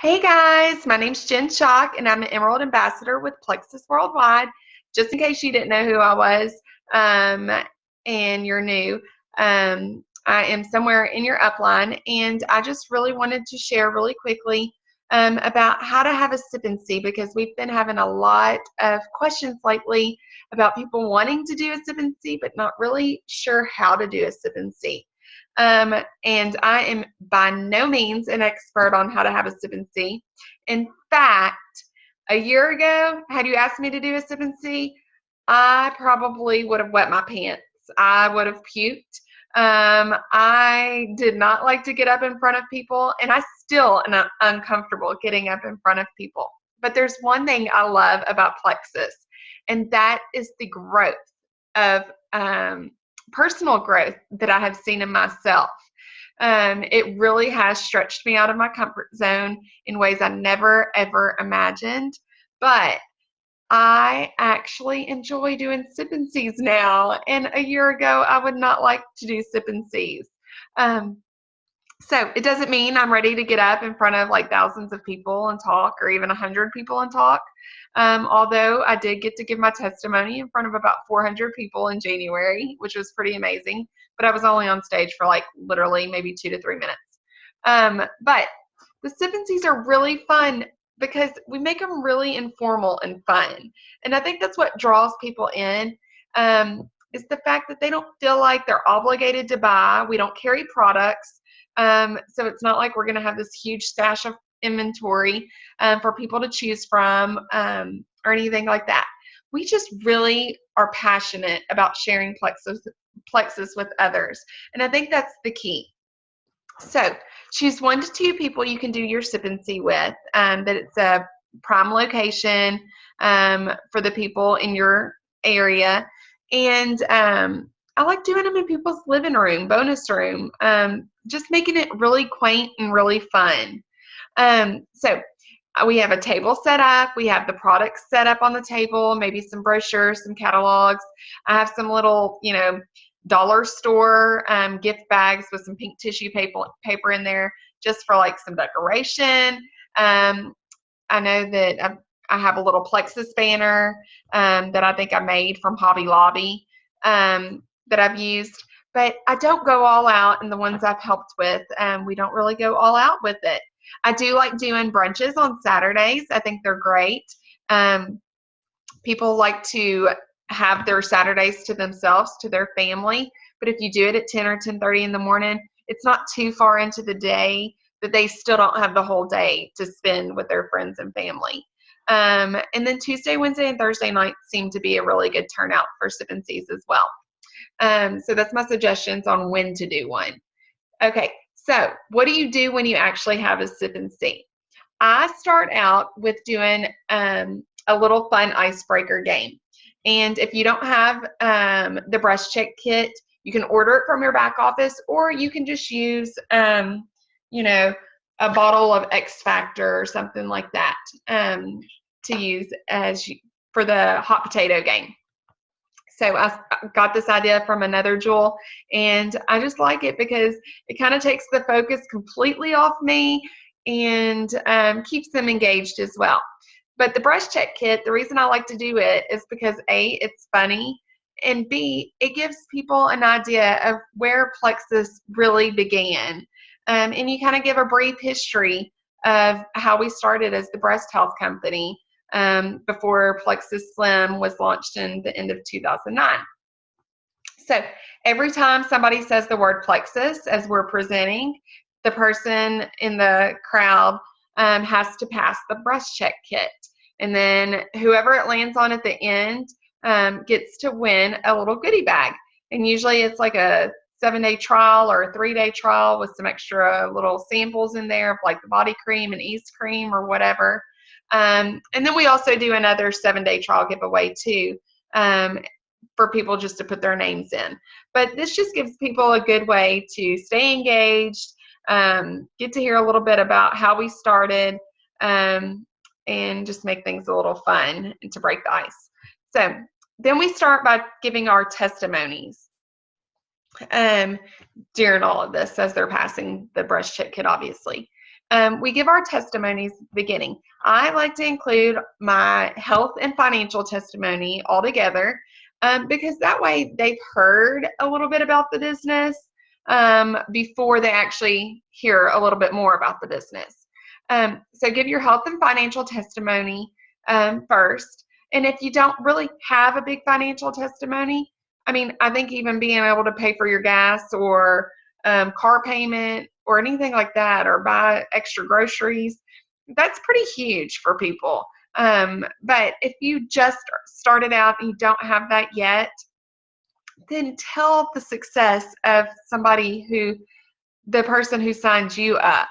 Hey guys, my name's Jen Shock and I'm an Emerald Ambassador with Plexus Worldwide. Just in case you didn't know who I was um, and you're new, I am somewhere in your upline and I just really wanted to share really quickly about how to have a sip and see because we've been having a lot of questions lately about people wanting to do a sip and see but not really sure how to do a sip and see. And I am by no means an expert on how to have a sip and see. In fact, a year ago, had you asked me to do a sip and see, I probably would have wet my pants. I would have puked. I did not like to get up in front of people, and I still am uncomfortable getting up in front of people. But there's one thing I love about Plexus, and that is the growth of personal growth that I have seen in myself. It really has stretched me out of my comfort zone in ways I never, ever imagined. But I actually enjoy doing sip and sees now. And a year ago, I would not like to do sip and sees. Um, so it doesn't mean I'm ready to get up in front of like thousands of people and talk, or even 100 people and talk. Although I did get to give my testimony in front of about 400 people in January, which was pretty amazing. But I was only on stage for like literally maybe 2 to 3 minutes. But the sip and sees are really fun because we make them really informal and fun. And I think that's what draws people in. Is the fact that they don't feel like they're obligated to buy. We don't carry products. So it's not like we're going to have this huge stash of inventory for people to choose from or anything like that. We just really are passionate about sharing Plexus with others. And I think that's the key. So choose 1 to 2 people you can do your sip and see with, that it's a prime location for the people in your area. And I like doing them in people's living room, bonus room, just making it really quaint and really fun. So we have a table set up. We have the products set up on the table, maybe some brochures, some catalogs. I have some little, dollar store gift bags with some pink tissue paper in there just for like some decoration. I know that I have a little Plexus banner that I think I made from Hobby Lobby that I've used, but I don't go all out in the ones I've helped with. We don't really go all out with it. I do like doing brunches on Saturdays. I think they're great. People like to have their Saturdays to themselves, to their family. But if you do it at 10 or 10:30 in the morning, it's not too far into the day that they still don't have the whole day to spend with their friends and family. And then Tuesday, Wednesday, and Thursday nights seem to be a really good turnout for sip and sees as well. So that's my suggestions on when to do one. Okay, so what do you do when you actually have a sip and see? I start out with doing a little fun icebreaker game. And if you don't have the brush check kit, you can order it from your back office, or you can just use, a bottle of X Factor or something like that to use for the hot potato game. So I got this idea from another Jewel, and I just like it because it kind of takes the focus completely off me and keeps them engaged as well. But the brush check kit, the reason I like to do it is because A, it's funny, and B, it gives people an idea of where Plexus really began. And you kind of give a brief history of how we started as the breast health company before Plexus Slim was launched in the end of 2009. So every time somebody says the word Plexus as we're presenting, the person in the crowd has to pass the brush check kit. And then whoever it lands on at the end gets to win a little goodie bag. And usually it's like a 7-day trial or a 3-day trial with some extra little samples in there of like the body cream and Ease cream or whatever. And then we also do another 7-day trial giveaway too for people just to put their names in. But this just gives people a good way to stay engaged, get to hear a little bit about how we started, and just make things a little fun and to break the ice. So then we start by giving our testimonies during all of this as they're passing the brush check kit, obviously. we give our testimonies at the beginning. I like to include my health and financial testimony all together because that way they've heard a little bit about the business before they actually hear a little bit more about the business. So give your health and financial testimony first. And if you don't really have a big financial testimony, I mean, I think even being able to pay for your gas or car payment or anything like that, or buy extra groceries, that's pretty huge for people. But if you just started out and you don't have that yet, then tell the success of the person who signed you up.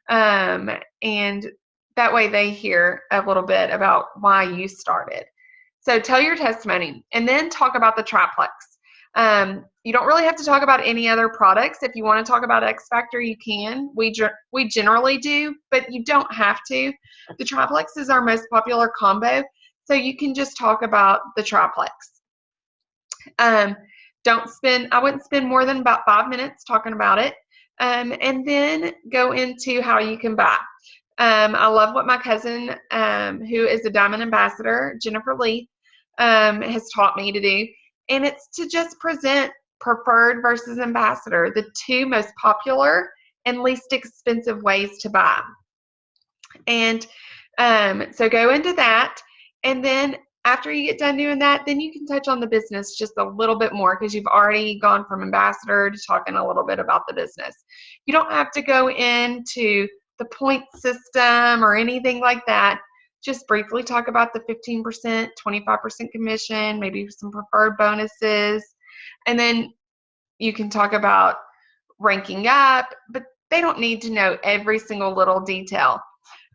And that way they hear a little bit about why you started. So tell your testimony and then talk about the triplex. You don't really have to talk about any other products. If you want to talk about X Factor, you can. We generally do, but you don't have to. The triplex is our most popular combo, so you can just talk about the triplex. I wouldn't spend more than about 5 minutes talking about it, and then go into how you can buy. I love what my cousin, who is a Diamond Ambassador, Jennifer Lee, has taught me to do, and it's to just present Preferred versus Ambassador, the two most popular and least expensive ways to buy. And so go into that, and then after you get done doing that, then you can touch on the business just a little bit more because you've already gone from ambassador to talking a little bit about the business. You don't have to go into the point system or anything like that. Just briefly talk about the 15%, 25% commission, maybe some preferred bonuses, and then you can talk about ranking up, but they don't need to know every single little detail.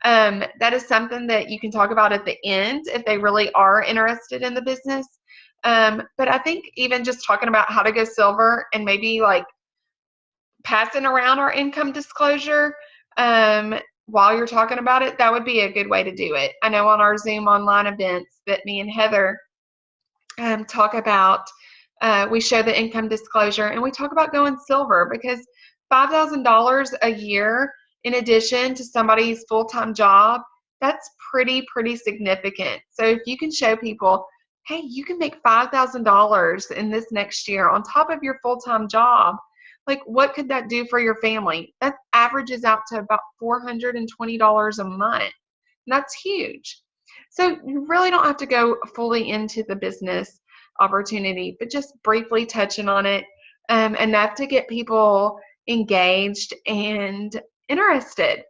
That is something that you can talk about at the end if they really are interested in the business. But I think even just talking about how to go silver and maybe like passing around our income disclosure while you're talking about it, that would be a good way to do it. I know on our Zoom online events that me and Heather talk about, we show the income disclosure and we talk about going silver because $5,000 a year in addition to somebody's full-time job, that's pretty significant. So if you can show people, hey, you can make $5,000 in this next year on top of your full-time job, like what could that do for your family? That averages out to about $420 a month. That's huge. So you really don't have to go fully into the business opportunity, but just briefly touching on it, enough to get people engaged and interested.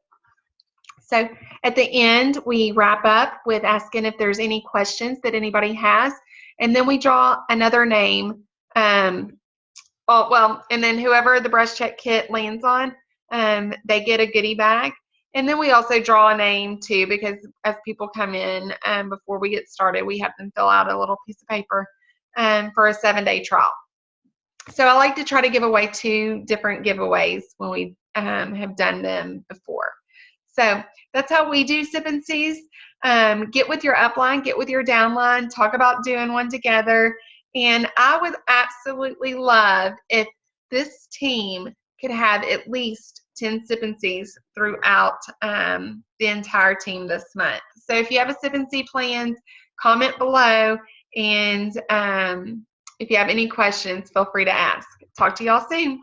So at the end, we wrap up with asking if there's any questions that anybody has, and then we draw another name. And then whoever the brush check kit lands on, they get a goodie bag. And then we also draw a name too, because as people come in before we get started, we have them fill out a little piece of paper for a 7-day trial. So I like to try to give away 2 different giveaways when we have done them before. So that's how we do Sip and Sees. Get with your upline, get with your downline, talk about doing one together. And I would absolutely love if this team could have at least 10 Sip and Sees throughout the entire team this month. So if you have a Sip and See plans, comment below. And if you have any questions, feel free to ask. Talk to y'all soon.